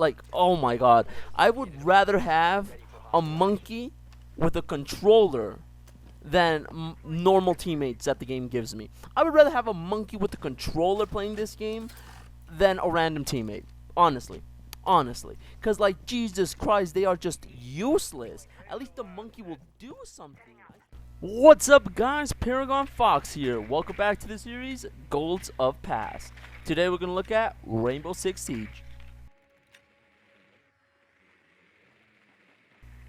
like, oh my god, I would rather have a monkey with a controller than normal teammates that the game gives me. I would rather have a monkey with a controller playing this game than a random teammate. Honestly. Honestly. Because, like, Jesus Christ, they are just useless. At least the monkey will do something. What's up, guys? Paragon Fox here. Welcome back to the series, Golds of Past. Today we're going to look at Rainbow Six Siege.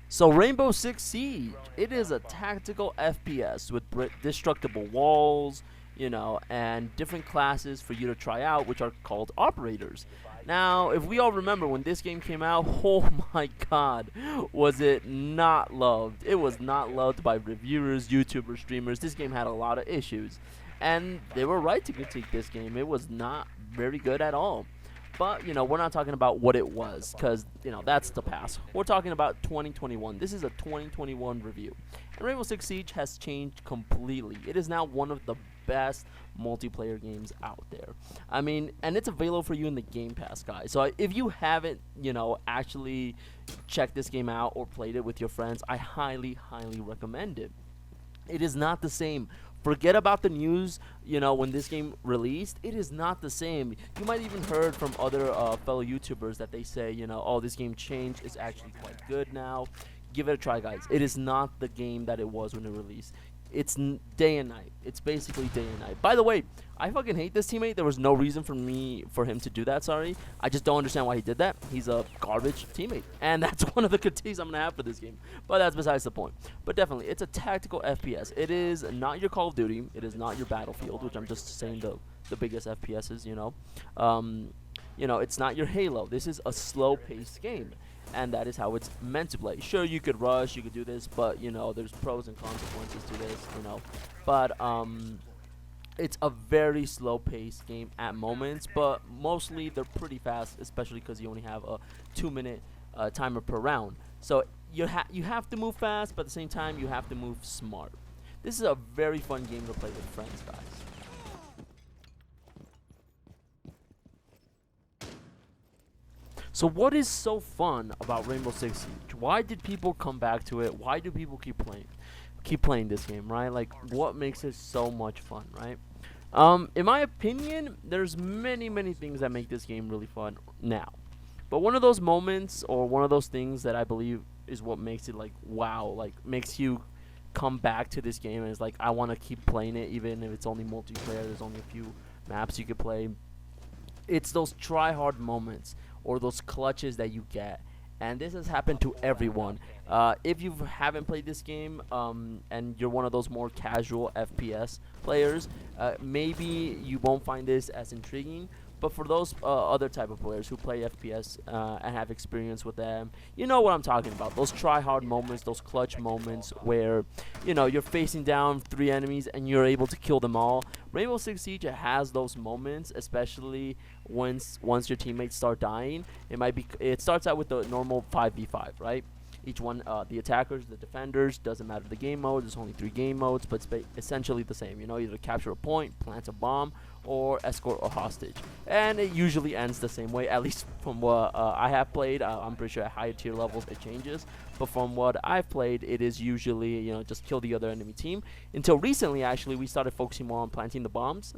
So Rainbow Six Siege, it is a tactical FPS with destructible walls, and different classes for you to try out, which are called operators. Now, if we all remember when this game came out, oh my god, was it not loved. It was not loved by reviewers, YouTubers, streamers. This game had a lot of issues, and they were right to critique this game. It was not very good at all. But, we're not talking about what it was, because, that's the past. We're talking about 2021. This is a 2021 review. And Rainbow Six Siege has changed completely. It is now one of the best multiplayer games out there. I mean, and it's available for you in the Game Pass, guys. So if you haven't, actually checked this game out or played it with your friends, I highly, highly recommend it. It is not the same. Forget about the news, when this game released. It is not the same. You might even heard from other fellow YouTubers that they say, oh, this game changed. It's actually quite good now. Give it a try, guys. It is not the game that it was when it released. It's day and night. It's basically day and night. By the way, I fucking hate this teammate. There was no reason for him to do that, sorry. I just don't understand why he did that. He's a garbage teammate. And that's one of the critiques I'm going to have for this game. But that's besides the point. But definitely, it's a tactical FPS. It is not your Call of Duty. It is not your Battlefield, which I'm just saying the biggest FPSs, it's not your Halo. This is a slow-paced game. And that is how it's meant to play. Sure, you could rush, you could do this, but, there's pros and consequences to this, But, it's a very slow-paced game at moments, but mostly they're pretty fast, especially because you only have a 2-minute timer per round. So you have to move fast, but at the same time, you have to move smart. This is a very fun game to play with friends, guys. So what is so fun about Rainbow Six Siege? Why did people come back to it? Why do people keep playing this game, right? Like, what makes it so much fun, right? In my opinion, there's many things that make this game really fun now. But one of those moments, or one of those things that I believe is what makes it like wow, like makes you come back to this game and is like, I want to keep playing it even if it's only multiplayer, there's only a few maps you could play. It's those try-hard moments or those clutches that you get. And this has happened to everyone. If you haven't played this game and you're one of those more casual FPS players, maybe you won't find this as intriguing. But for those other type of players who play FPS and have experience with them, you know what I'm talking about. Those try-hard moments, those clutch moments where, you're facing down 3 enemies and you're able to kill them all. Rainbow Six Siege has those moments, especially once your teammates start dying. It starts out with the normal 5v5, right? Each one, the attackers, the defenders, doesn't matter the game mode. There's only 3 game modes, but it's essentially the same. Either capture a point, plant a bomb, or escort a hostage. And it usually ends the same way, at least from what I have played. I'm pretty sure at higher tier levels it changes. But from what I've played, it is usually, just kill the other enemy team. Until recently, actually, we started focusing more on planting the bombs.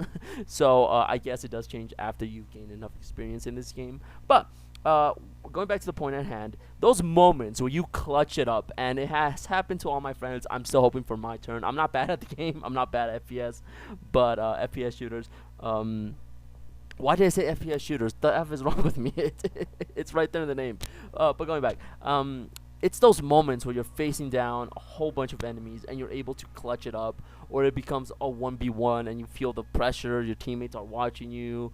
So I guess it does change after you gain enough experience in this game. But going back to the point at hand, those moments where you clutch it up, and it has happened to all my friends. I'm still hoping for my turn. I'm not bad at the game. I'm not bad at FPS, but FPS shooters. Why did I say FPS shooters? The F is wrong with me. It's right there in the name. But going back, it's those moments where you're facing down a whole bunch of enemies and you're able to clutch it up, or it becomes a 1v1 and you feel the pressure. Your teammates are watching you.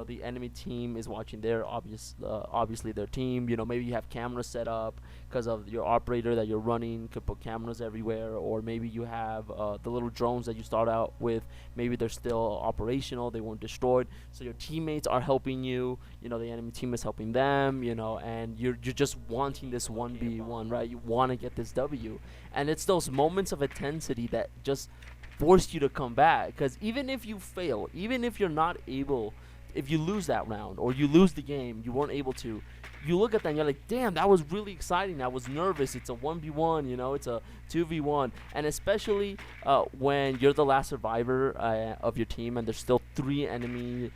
The enemy team is watching their obviously their team. Maybe you have cameras set up because of your operator that you're running could put cameras everywhere, or maybe you have the little drones that you start out with. Maybe they're still operational, they weren't destroyed, so your teammates are helping you. The enemy team is helping them. And you're just wanting this 1v1, right? You want to get this W, and it's those moments of intensity that just force you to come back. Because even if you fail, even if you're not able if you lose that round or you lose the game, you weren't able to. You look at that and you're like, damn, that was really exciting. I was nervous. It's a 1v1, it's a 2v1. And especially when you're the last survivor of your team and there's still three enemy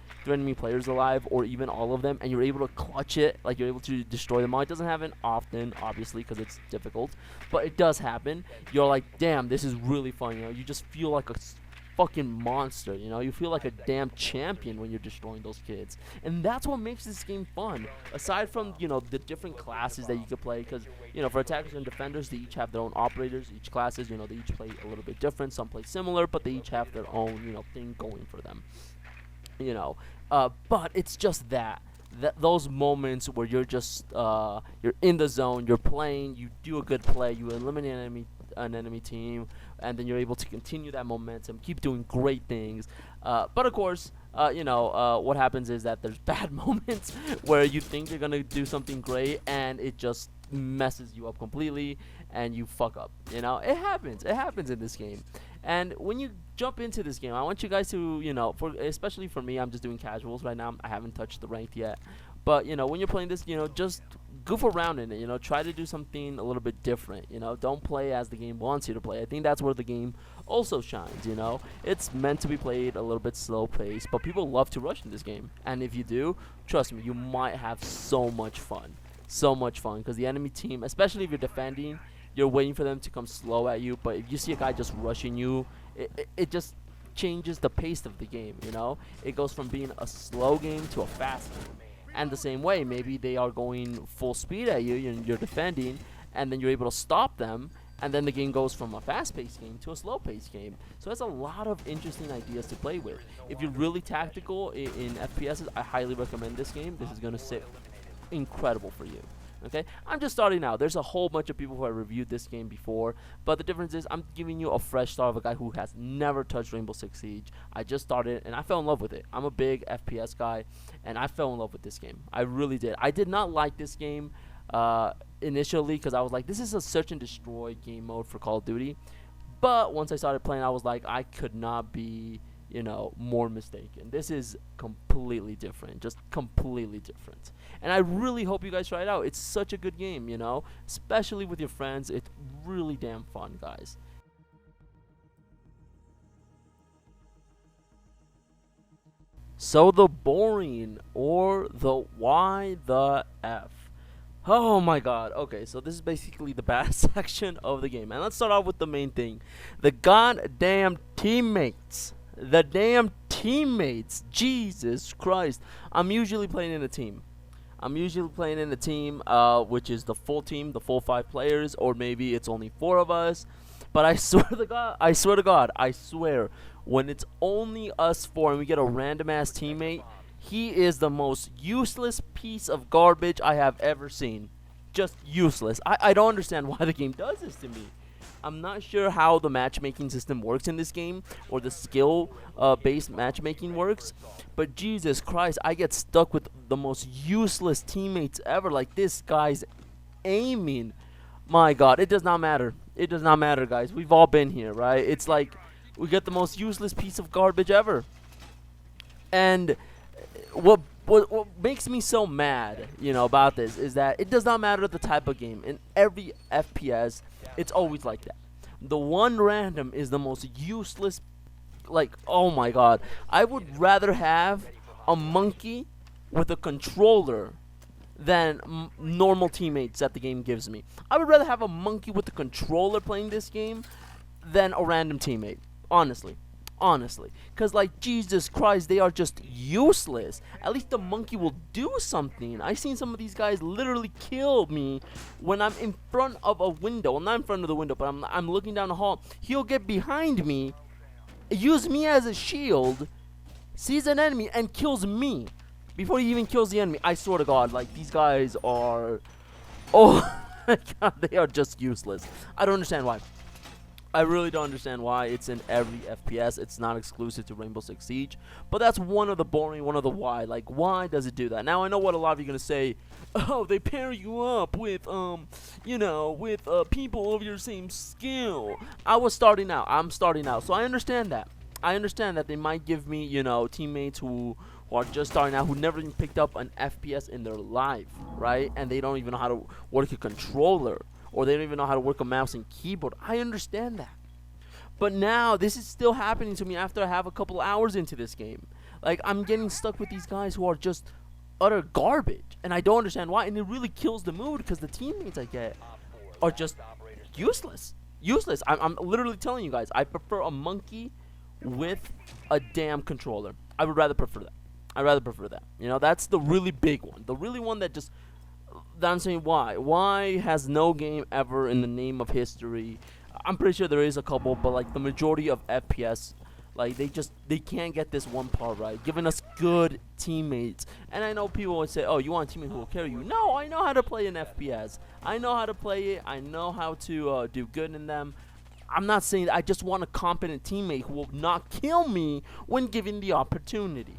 players alive, or even all of them, and you're able to clutch it, like you're able to destroy them all. It doesn't happen often, obviously, because it's difficult, but it does happen. You're like, damn, this is really fun. You just feel like a fucking monster. You feel like a damn champion when you're destroying those kids, and that's what makes this game fun. Aside from the different classes that you could play, because for attackers and defenders, they each have their own operators. Each classes, they each play a little bit different. Some play similar, but they each have their own thing going for them. But it's just that those moments where you're just you're in the zone, you're playing, you do a good play, you eliminate an enemy team, and then you're able to continue that momentum, keep doing great things. But of course, what happens is that there's bad moments where you think you're gonna do something great, and it just messes you up completely, and you fuck up. It happens in this game. And when you jump into this game, I want you guys to, especially for me, I'm just doing casuals right now. I haven't touched the ranked yet. But, when you're playing this, just goof around in it, try to do something a little bit different, don't play as the game wants you to play. I think that's where the game also shines, It's meant to be played a little bit slow paced, but people love to rush in this game. And if you do, trust me, you might have so much fun. So much fun, because the enemy team, especially if you're defending, you're waiting for them to come slow at you, but if you see a guy just rushing you, it just changes the pace of the game, It goes from being a slow game to a fast game. And the same way, maybe they are going full speed at you, and you're defending, and then you're able to stop them, and then the game goes from a fast-paced game to a slow-paced game. So there's a lot of interesting ideas to play with. If you're really tactical in FPSs, I highly recommend this game. This is going to sit incredible for you. Okay, I'm just starting out. There's a whole bunch of people who have reviewed this game before, but the difference is I'm giving you a fresh start of a guy who has never touched Rainbow Six Siege. I just started and I fell in love with it. I'm a big FPS guy, and I fell in love with this game. I really did. I did not like this game initially, because I was like, this is a search and destroy game mode for Call of Duty. But once I started playing, I was like, I could not be more mistaken. This is completely different, just completely different. And I really hope you guys try it out. It's such a good game, especially with your friends. It's really damn fun, guys. So the boring, or the why the F. Oh my god. Okay, so this is basically the bad section of the game. And let's start off with the main thing. The goddamn teammates. The damn teammates. Jesus Christ. I'm usually playing in a team, which is the full team, the full 5 players, or maybe it's only 4 of us. But I swear to God, when it's only us 4 and we get a random ass teammate, he is the most useless piece of garbage I have ever seen. Just useless. I don't understand why the game does this to me. I'm not sure how the matchmaking system works in this game, or the skill-based matchmaking works, but Jesus Christ, I get stuck with the most useless teammates ever. Like, this guy's aiming. My God, it does not matter. It does not matter, guys. We've all been here, right? It's like we get the most useless piece of garbage ever. And what makes me so mad, about this is that it does not matter the type of game. In every FPS, it's always like that. The one random is the most useless. Like, oh my God, I would rather have a monkey with a controller than normal teammates that the game gives me. I would rather have a monkey with a controller playing this game than a random teammate, honestly. Because, like, Jesus Christ, they are just useless. At least the monkey will do something. I've seen some of these guys literally kill me when I'm in front of a window. I'm not in front of the window, but I'm looking down the hall. He'll get behind me, use me as a shield, sees an enemy, and kills me before he even kills the enemy. I swear to God, like, these guys are... Oh, my God, they are just useless. I don't understand why. I really don't understand why it's in every FPS. It's not exclusive to Rainbow Six Siege. But that's one of the why. Like, why does it do that? Now, I know what a lot of you are going to say. Oh, they pair you up with, people of your same skill. I'm starting out. So I understand that. I understand that they might give me, teammates who who are just starting out, who never even picked up an FPS in their life, right? And they don't even know how to work a controller, or they don't even know how to work a mouse and keyboard. I understand that. But now, this is still happening to me after I have a couple hours into this game. Like, I'm getting stuck with these guys who are just utter garbage, and I don't understand why, and it really kills the mood because the teammates I get are just useless. Useless. I'm literally telling you guys, I prefer a monkey with a damn controller. I would rather prefer that. I'd rather prefer that. You know, that's the really big one. The really one that just, that I'm saying why. Why has no game ever in the name of history, I'm pretty sure there is a couple, but like the majority of FPS, like they can't get this one part right, giving us good teammates. And I know people would say, oh, you want a teammate who will carry you. No, I know how to play an FPS. I know how to play it. I know how to do good in them. I'm not saying that. I just want a competent teammate who will not kill me when given the opportunity.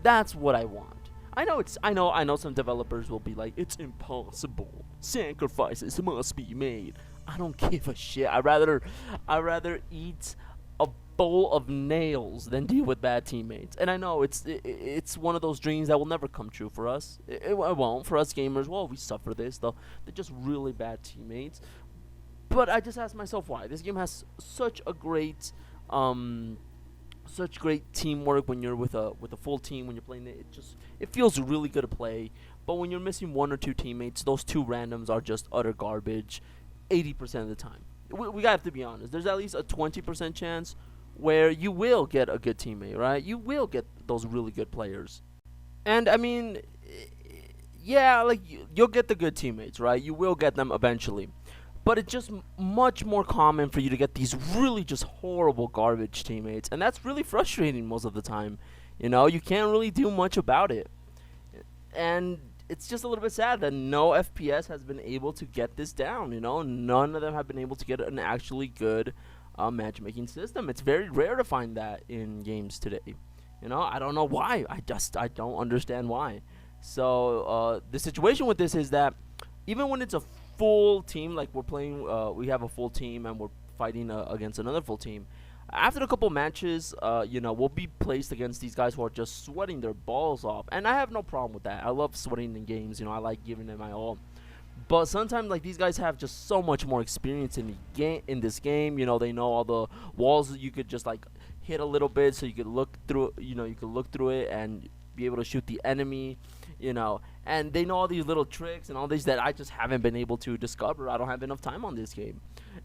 That's what I want. I know some developers will be like, it's impossible. Sacrifices must be made. I don't give a shit. I'd rather eat a bowl of nails than deal with bad teammates. And I know it's one of those dreams that will never come true for us. It won't. For us gamers, well, we suffer this though. They're just really bad teammates. But I just ask myself why. This game has such great teamwork when you're with a full team. When you're playing it, it feels really good to play. But when you're missing one or two teammates, those two randoms are just utter garbage 80% of the time. We have to be honest. There's at least a 20% chance where you will get a good teammate, right? You will get those really good players. And I mean, yeah, like you'll get the good teammates, right? You will get them eventually. But it's just much more common for you to get these really just horrible garbage teammates. And that's really frustrating most of the time. You know, you can't really do much about it. And it's just a little bit sad that no FPS has been able to get this down, you know? None of them have been able to get an actually good matchmaking system. It's very rare to find that in games today. You know, I don't know why. I don't understand why. So the situation with this is that even when it's a full team, like we're playing, we have a full team and we're fighting against another full team. After a couple matches, you know, we'll be placed against these guys who are just sweating their balls off, and I have no problem with that. I love sweating in games, you know. I like giving it my all. But sometimes, like, these guys have just so much more experience in the game. In this game, you know, they know all the walls that you could just like hit a little bit, so you could look through. You know, you could look through it and be able to shoot the enemy. You know, and they know all these little tricks and all these that I just haven't been able to discover. I don't have enough time on this game,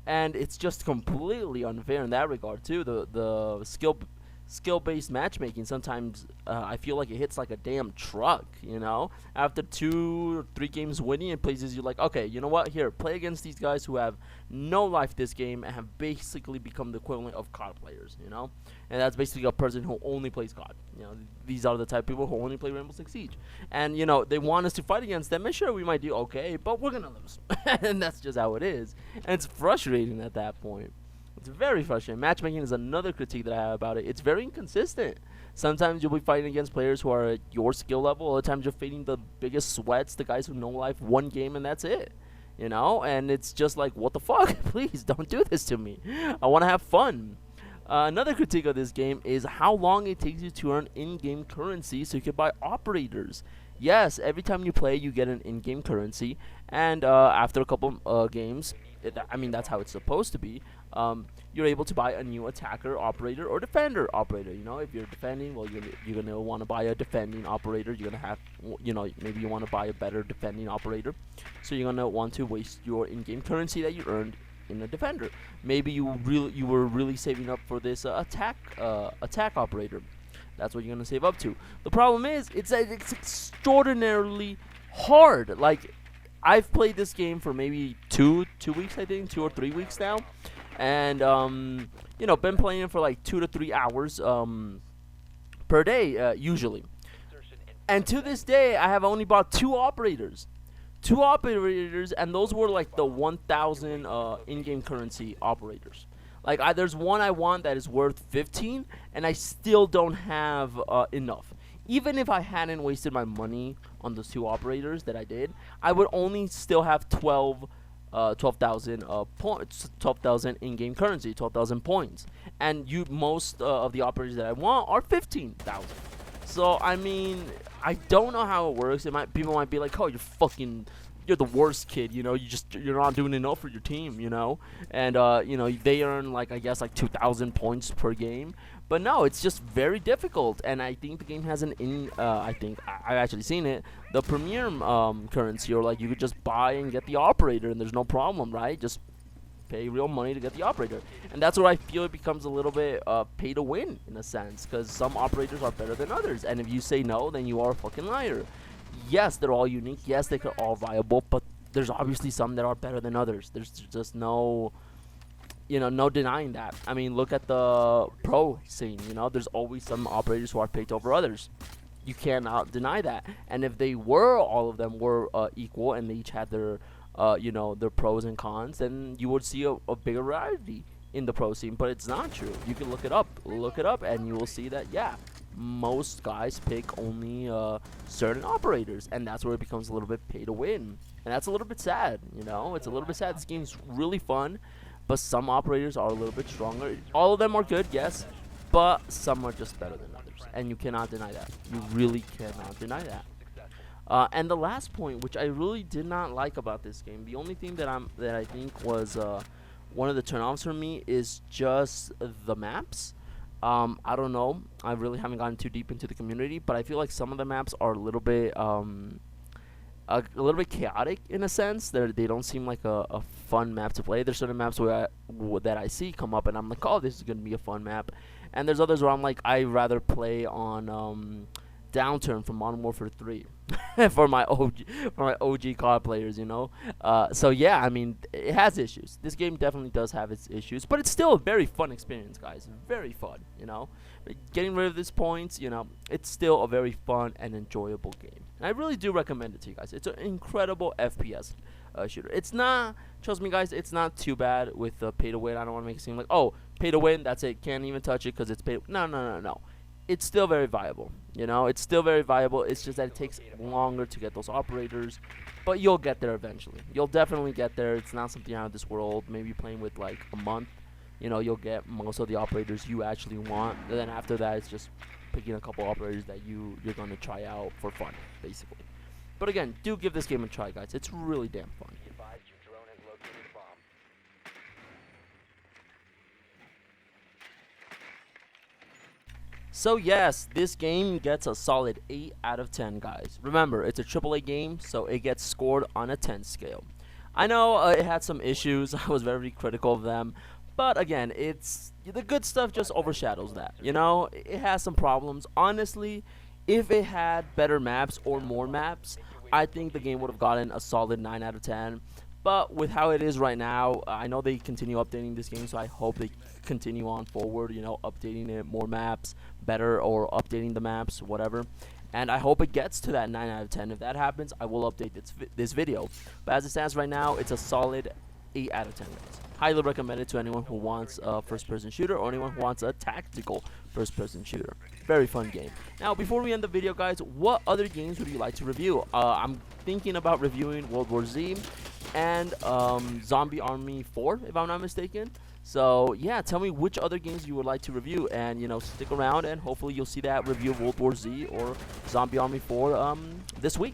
and it's just completely unfair in that regard too. The skill-based matchmaking, sometimes I feel like it hits like a damn truck, you know? After 2 or 3 games winning, it places you like, okay, you know what? Here, play against these guys who have no life this game and have basically become the equivalent of COD players, you know? And that's basically a person who only plays COD. You know, these are the type of people who only play Rainbow Six Siege. And, you know, they want us to fight against them, and sure, we might do okay, but we're gonna lose. And that's just how it is. And it's frustrating at that point. It's very frustrating. Matchmaking is another critique that I have about it. It's very inconsistent. Sometimes you'll be fighting against players who are at your skill level. Other times you're fighting the biggest sweats, the guys who know life one game and that's it. You know? And it's just like, what the fuck? Please, don't do this to me. I want to have fun. Another critique of this game is how long it takes you to earn in-game currency so you can buy operators. Yes, every time you play, you get an in-game currency. And after a couple games, I mean, that's how it's supposed to be. You're able to buy a new attacker operator or defender operator. You know, if you're defending, well, you're gonna want to buy a defending operator. You're gonna have, you know, maybe you want to buy a better defending operator. So you're gonna want to waste your in-game currency that you earned in a defender. Maybe you were really saving up for this attack operator. That's what you're gonna save up to. The problem is, it's extraordinarily hard. Like, I've played this game for maybe two weeks, I think, 2 or 3 weeks now, and you know, been playing it for like 2 to 3 hours per day usually. And to this day, I have only bought 2 operators, and those were like the 1,000 in-game currency operators. Like, there's one I want that is worth 15, and I still don't have enough. Even if I hadn't wasted my money on those 2 operators that I did, I would only still have 12,000 points, 12,000 in-game currency, 12,000 points. And most of the operators that I want are 15,000. So I mean, I don't know how it works. People might be like, "Oh, you're the worst kid. You know, you're not doing enough for your team. You know." And you know, they earn like I guess like 2,000 points per game. But no, it's just very difficult. And I think the game has I think I've actually seen it. The premium currency, or like you could just buy and get the operator, and there's no problem, right? Just pay real money to get the operator, and that's where I feel it becomes a little bit pay to win in a sense, because some operators are better than others, and if you say no, then you are a fucking liar. Yes, they're all unique. Yes, they are all viable, but there's obviously some that are better than others. There's just no, no denying that. I mean, look at the pro scene. There's always some operators who are picked over others. You cannot deny that. And if all of them were equal, and they each had their their pros and cons, then you would see a bigger variety in the pro scene. But it's not true. You can look it up, and you will see that, yeah, most guys pick only certain operators, and that's where it becomes a little bit pay to win. And that's a little bit sad, It's a little bit sad. This game's really fun, but some operators are a little bit stronger. All of them are good, yes, but some are just better than others, and you cannot deny that. You really cannot deny that. And the last point, which I really did not like about this game, the only thing that I think was one of the turnoffs for me is just the maps. I don't know. I really haven't gotten too deep into the community, but I feel like some of the maps are a little bit chaotic in a sense. They don't seem like a fun map to play. There's certain maps that I see come up, and I'm like, oh, this is gonna be a fun map. And there's others where I'm like, I'd rather play on Downturn from Modern Warfare 3 for my OG COD players, So yeah, I mean, it has issues. This game definitely does have its issues, but it's still a very fun experience, guys. Very fun, Getting rid of these points, it's still a very fun and enjoyable game. And I really do recommend it to you guys. It's an incredible FPS shooter. It's not, trust me, guys, it's not too bad with pay to win. I don't want to make it seem like, oh, pay to win, that's it, can't even touch it because it's pay. No. It's still very viable, It's still very viable. It's just that it takes longer to get those operators, but you'll get there eventually. You'll definitely get there. It's not something out of this world. Maybe playing with like a month, you'll get most of the operators you actually want. And then after that, it's just picking a couple operators that you're going to try out for fun, basically. But again, do give this game a try, guys. It's really damn fun. So yes, this game gets a solid 8 out of 10, guys. Remember, it's a AAA game, so it gets scored on a 10 scale. I know it had some issues. I was very critical of them. But again, the good stuff just overshadows that. It has some problems. Honestly, if it had better maps or more maps, I think the game would have gotten a solid 9 out of 10. But with how it is right now, I know they continue updating this game, so I hope they continue on forward, updating it, more maps, better, or updating the maps, whatever. And I hope it gets to that 9 out of 10. If that happens, I will update this video. But as it stands right now, it's a solid 8 out of 10, guys. Highly recommended to anyone who wants a first-person shooter or anyone who wants a tactical first-person shooter. Very fun game. Now, before we end the video, guys, what other games would you like to review? I'm thinking about reviewing World War Z and Zombie Army 4, if I'm not mistaken. So yeah, tell me which other games you would like to review, and stick around, and hopefully you'll see that review of World War Z or Zombie Army 4 this week.